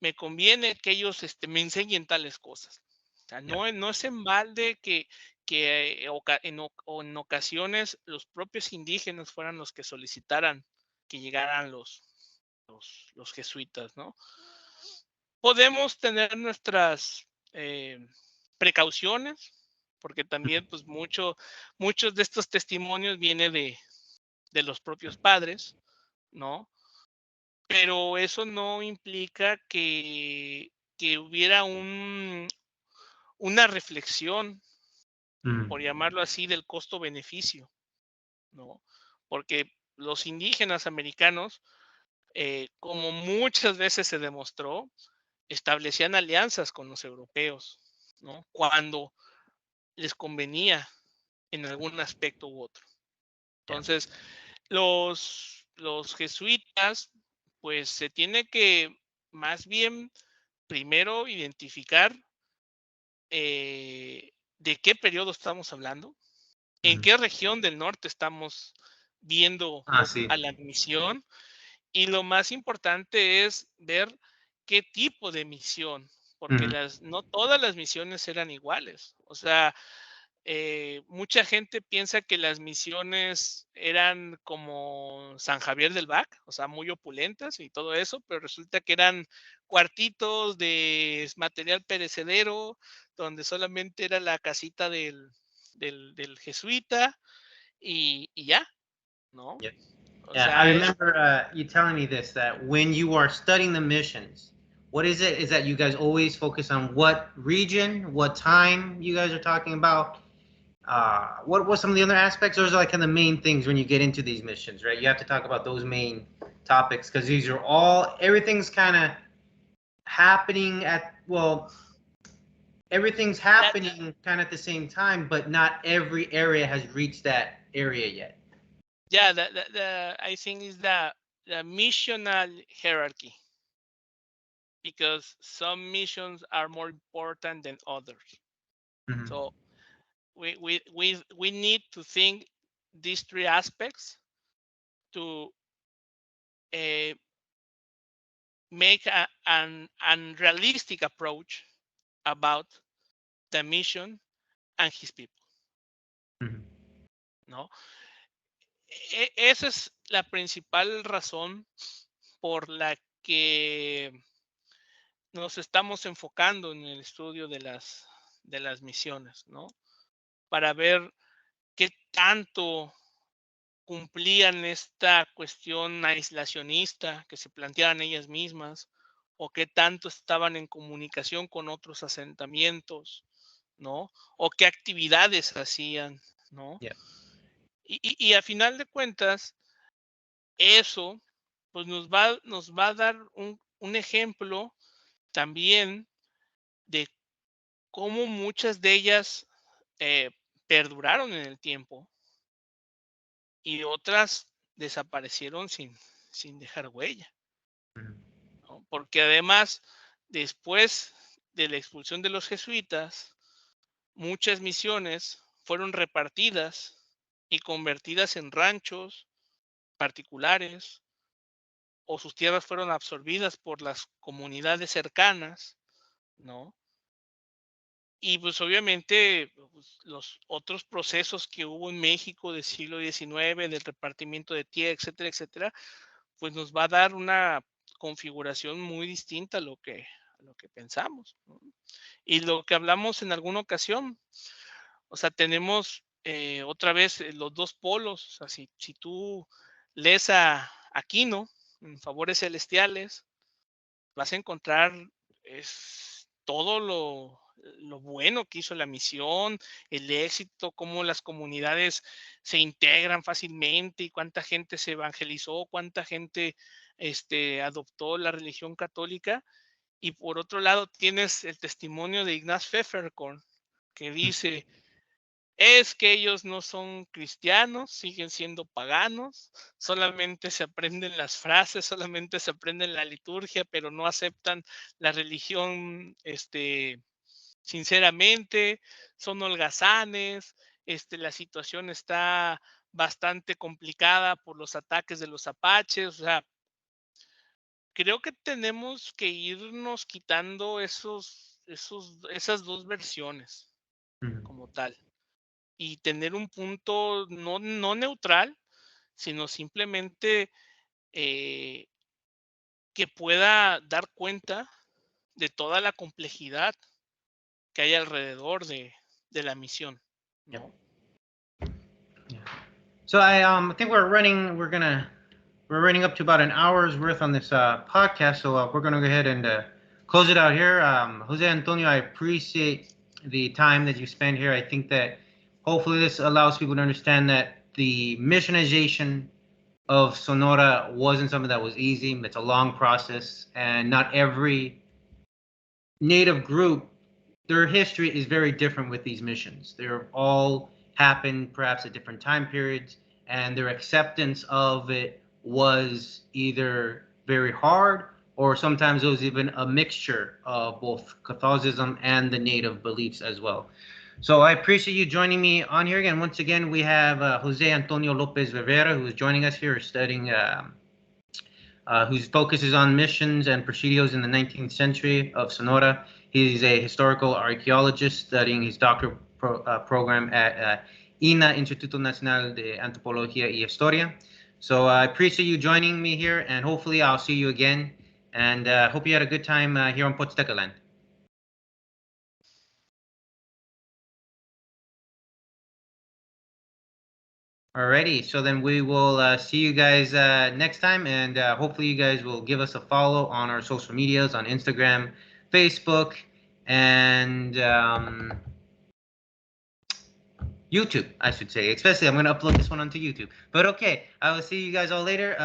Speaker 2: me conviene que ellos me enseñen tales cosas. O sea,
Speaker 1: Yeah.
Speaker 2: no es en balde que en ocasiones los propios indígenas fueran los que solicitaran que llegaran los jesuitas, ¿no? Podemos tener nuestras precauciones, porque también pues muchos de estos testimonios vienen de los propios padres, ¿no? Pero eso no implica que hubiera una reflexión,
Speaker 1: Mm-hmm.
Speaker 2: por llamarlo así, del costo-beneficio, ¿no? Porque los indígenas americanos, como muchas veces se demostró, establecían alianzas con los europeos, ¿no? Cuando les convenía en algún aspecto u otro.
Speaker 1: Yeah.
Speaker 2: Entonces, los jesuitas, pues se tiene que más bien primero identificar de qué periodo estamos hablando, en
Speaker 1: Mm-hmm.
Speaker 2: qué región del norte estamos viendo
Speaker 1: Ah, sí.
Speaker 2: a la misión, y lo más importante es ver qué tipo de misión, porque
Speaker 1: Mm-hmm.
Speaker 2: no todas las misiones eran iguales. O sea, mucha gente piensa que las misiones eran como San Javier del Bac, o sea, muy opulentas y todo eso, pero resulta que eran cuartitos de material perecedero, donde solamente era la casita del jesuita y ya, ¿no?
Speaker 1: Yeah.
Speaker 2: O
Speaker 1: Yeah, I
Speaker 2: sea,
Speaker 1: remember you telling me this, that when you are studying the missions, what is it? Is that you guys always focus on what region, what time you guys are talking about? What some of the other aspects? Those are like kind of the main things when you get into these missions, right? You have to talk about those main topics because these are all everything's kind of happening at well, everything's
Speaker 2: that,
Speaker 1: happening kind of at the same time, but not every area has reached that area yet.
Speaker 2: yeah, I think is the missional hierarchy, because some missions are more important than others.
Speaker 1: Mm-hmm.
Speaker 2: So we need to think these three aspects to uh, make an unrealistic approach about the mission and his people,
Speaker 1: Mm-hmm.
Speaker 2: ¿no? Esa es la principal razón por la que nos estamos enfocando en el estudio de las misiones, ¿no? Para ver qué tanto cumplían esta cuestión aislacionista que se planteaban ellas mismas, o qué tanto estaban en comunicación con otros asentamientos, ¿no? O qué actividades hacían, ¿no?
Speaker 1: Yeah.
Speaker 2: Y a final de cuentas, eso pues nos va a dar un ejemplo también de cómo muchas de ellas eh, perduraron en el tiempo y otras desaparecieron sin dejar huella,
Speaker 1: Mm-hmm.
Speaker 2: ¿no? Porque además, después de la expulsión de los jesuitas, muchas misiones fueron repartidas y convertidas en ranchos particulares o sus tierras fueron absorbidas por las comunidades cercanas, ¿no? Y pues obviamente pues, los otros procesos que hubo en México del siglo XIX, del repartimiento de tierra, etcétera, etcétera, pues nos va a dar una configuración muy distinta a lo que pensamos, ¿no? Y lo que hablamos en alguna ocasión, o sea, tenemos otra vez los dos polos, o sea, si tú lees a Aquino en Favores Celestiales, vas a encontrar todo lo bueno que hizo la misión, el éxito, cómo las comunidades se integran fácilmente y cuánta gente se evangelizó, cuánta gente adoptó la religión católica. Y por otro lado tienes el testimonio de Ignaz Pfefferkorn, que dice, es que ellos no son cristianos, siguen siendo paganos, solamente se aprenden las frases, solamente se aprenden la liturgia, pero no aceptan la religión, sinceramente, son holgazanes, la situación está bastante complicada por los ataques de los apaches, o sea, creo que tenemos que irnos quitando esas dos versiones como tal y tener un punto no neutral, sino simplemente eh, que pueda dar cuenta de toda la complejidad que hay alrededor de la misión,
Speaker 1: Yep.
Speaker 2: ¿no?
Speaker 1: Yeah. So I think we're running up to about an hour's worth on this podcast. So we're gonna go ahead and close it out here. Jose Antonio, I appreciate the time that you spend here. I think that hopefully this allows people to understand that the missionization of Sonora wasn't something that was easy. It's a long process, and not every native group, their history is very different with these missions. They're all happened perhaps at different time periods, and their acceptance of it was either very hard or sometimes it was even a mixture of both Catholicism and the native beliefs as well. So I appreciate you joining me on here again. Once again, we have Jose Antonio Lopez Rivera, who is joining us here, studying, whose focus is on missions and presidios in the 19th century of Sonora. He's a historical archaeologist studying his doctoral program at INA, Instituto Nacional de Antropología y Historia. So I appreciate you joining me here, and hopefully I'll see you again. And hope you had a good time here on Potsdamerland. Alrighty, so then we will see you guys next time, and hopefully you guys will give us a follow on our social medias on Instagram, Facebook, and YouTube, I should say. Especially, I'm going to upload this one onto YouTube. But okay, I will see you guys all later.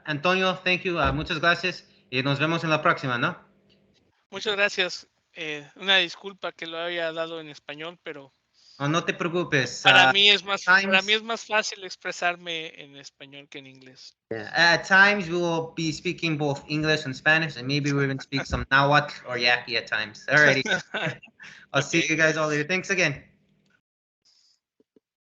Speaker 1: Antonio, thank you. Muchas gracias. Y nos vemos en la próxima, ¿no?
Speaker 2: Muchas gracias. Una disculpa que lo haya dado en español, pero
Speaker 1: Oh, no te preocupes.
Speaker 2: para mí es más
Speaker 1: times,
Speaker 2: fácil expresarme en español que en inglés.
Speaker 1: At times, we will be speaking both English and Spanish, and maybe we even speak some Nahuatl or Yaqui at times. Alrighty. I'll see you guys all later. Thanks again.